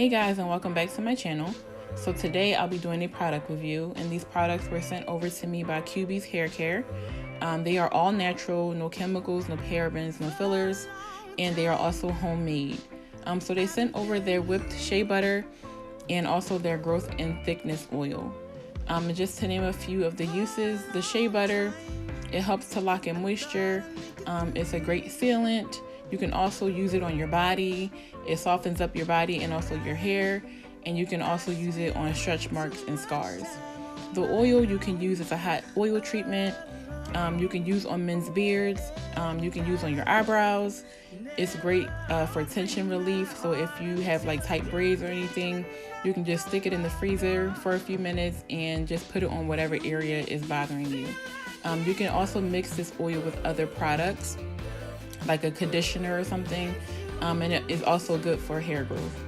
Hey guys, and welcome back to my channel. So today I'll be doing a product review, and these products were sent over to me by QB's Hair Care. They are all natural, no chemicals, no parabens, no fillers, and they are also homemade. So they sent over their whipped shea butter and also their growth and thickness oil. And just to name a few of the uses, the shea butter, it helps to lock in moisture. It's a great sealant. You can also use it on your body. It softens up your body and also your hair. And you can also use it on stretch marks and scars. The oil you can use as a hot oil treatment. You can use on men's beards. You can use on your eyebrows. It's great for tension relief. So if you have like tight braids or anything, you can just stick it in the freezer for a few minutes and just put it on whatever area is bothering you. You can also mix this oil with other products like a conditioner or something, and it is also good for hair growth.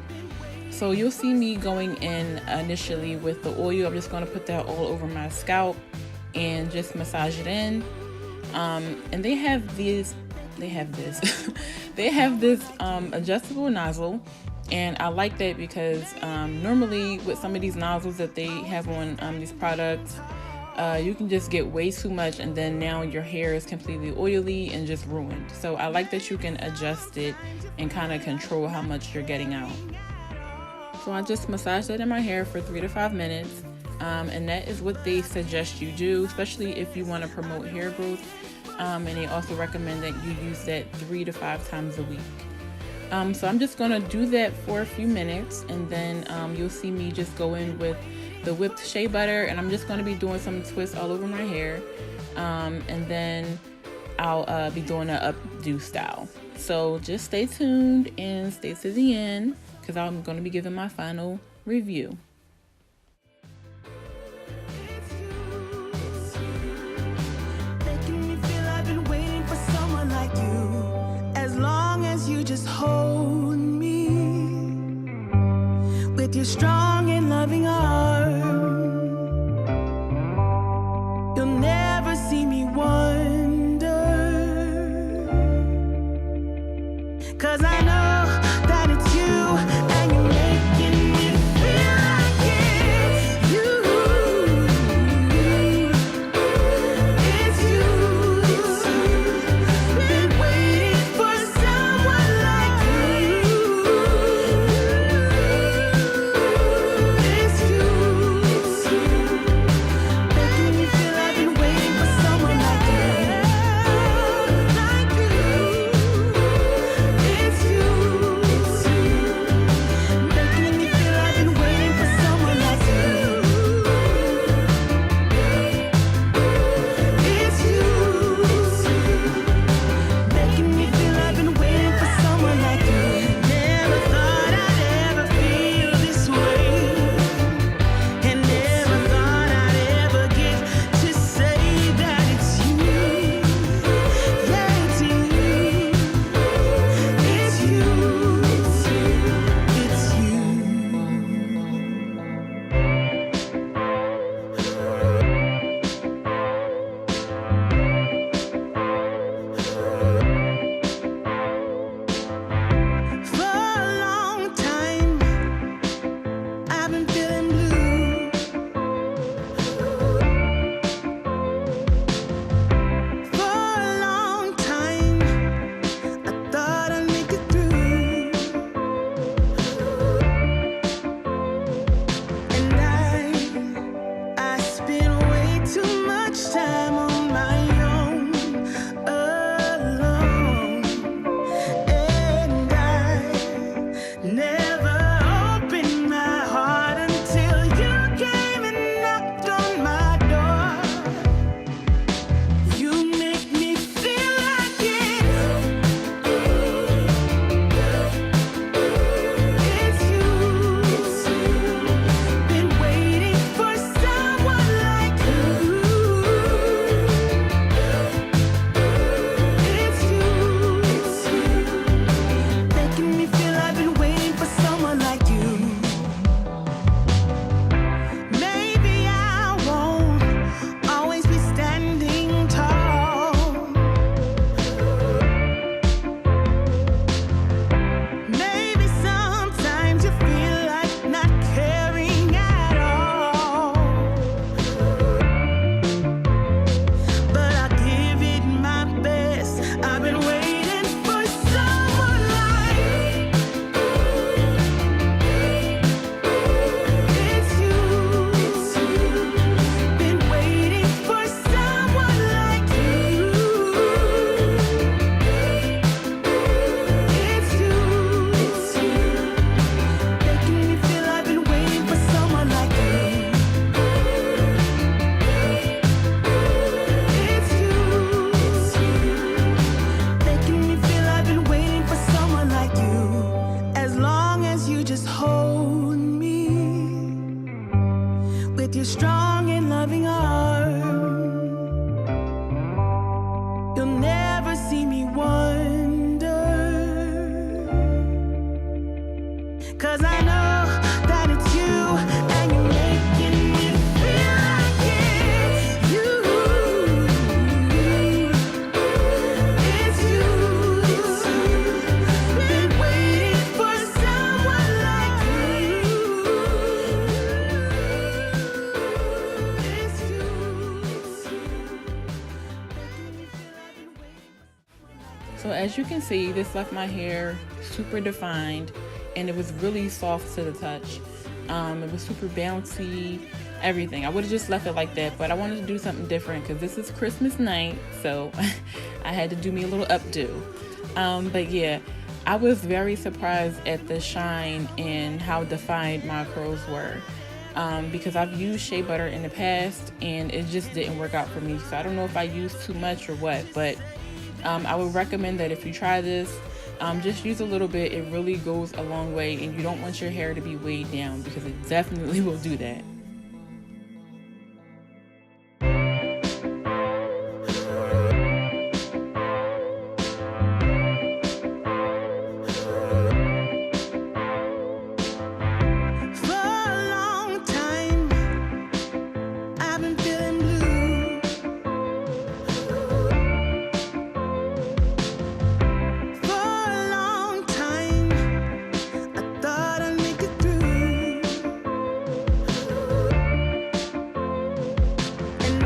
So you'll see me going in initially with the oil. I'm just going to put that all over my scalp and just massage it in. And they have this adjustable nozzle, and I like that because normally with some of these nozzles that they have on these products, you can just get way too much, and then now your hair is completely oily and just ruined. So I like that you can adjust it and kind of control how much you're getting out. So I just massage that in my hair for 3 to 5 minutes, and that is what they suggest you do, especially if you want to promote hair growth. And they also recommend that you use that 3 to 5 times a week. So I'm just gonna do that for a few minutes, and then you'll see me just go in with the whipped shea butter, and I'm just going to be doing some twists all over my hair, and then I'll be doing an updo style. So just stay tuned and stay to the end, because I'm going to be giving my final review. As long as you just hold me with your strong and loving arm, you'll never see me wonder, 'cause I know that it's you, and you're making me feel like it's you. It's you. Been waiting for someone like you. strong and loving arm. You'll never see me wonder, 'cause I know that it's you and you're making me feel like it's you. It's you. Been waiting for someone like you. It's you. So as you can see, this left my hair super defined, and it was really soft to the touch. It was super bouncy, everything. I would have just left it like that, but I wanted to do something different because this is Christmas night, so I had to do me a little updo. But yeah, I was very surprised at the shine and how defined my curls were, because I've used shea butter in the past and it just didn't work out for me. So I don't know if I used too much or what, but I would recommend that if you try this, just use a little bit. It really goes a long way, and you don't want your hair to be weighed down because it definitely will do that. For a long time, I've been feeling blue. For a long time, I thought I'd make it through. And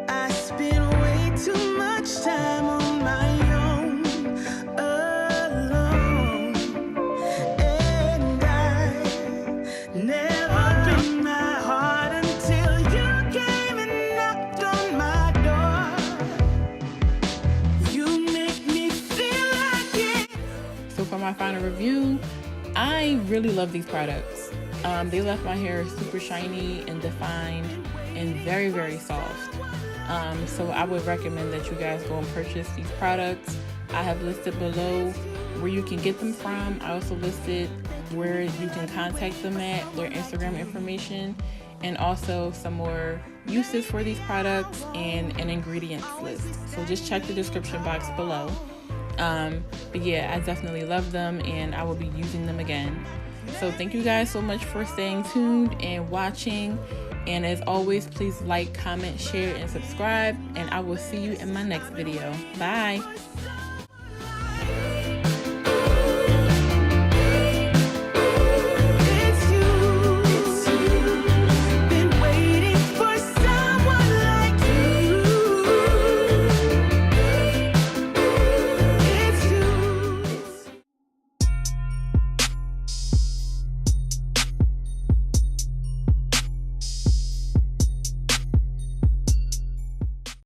I spent way too much time on my own, alone. And I never opened my heart until you came and knocked on my door. You make me feel like it. So for my final review, I really love these products. They left my hair super shiny and defined and very, very soft. So I would recommend that you guys go and purchase these products. I have listed below where you can get them from. I also listed where you can contact them at, their Instagram information, and also some more uses for these products and an ingredients list. So just check the description box below. But yeah, I definitely love them and I will be using them again. So thank you guys so much for staying tuned and watching. And as always, please like, comment, share, and subscribe. And I will see you in my next video. Bye.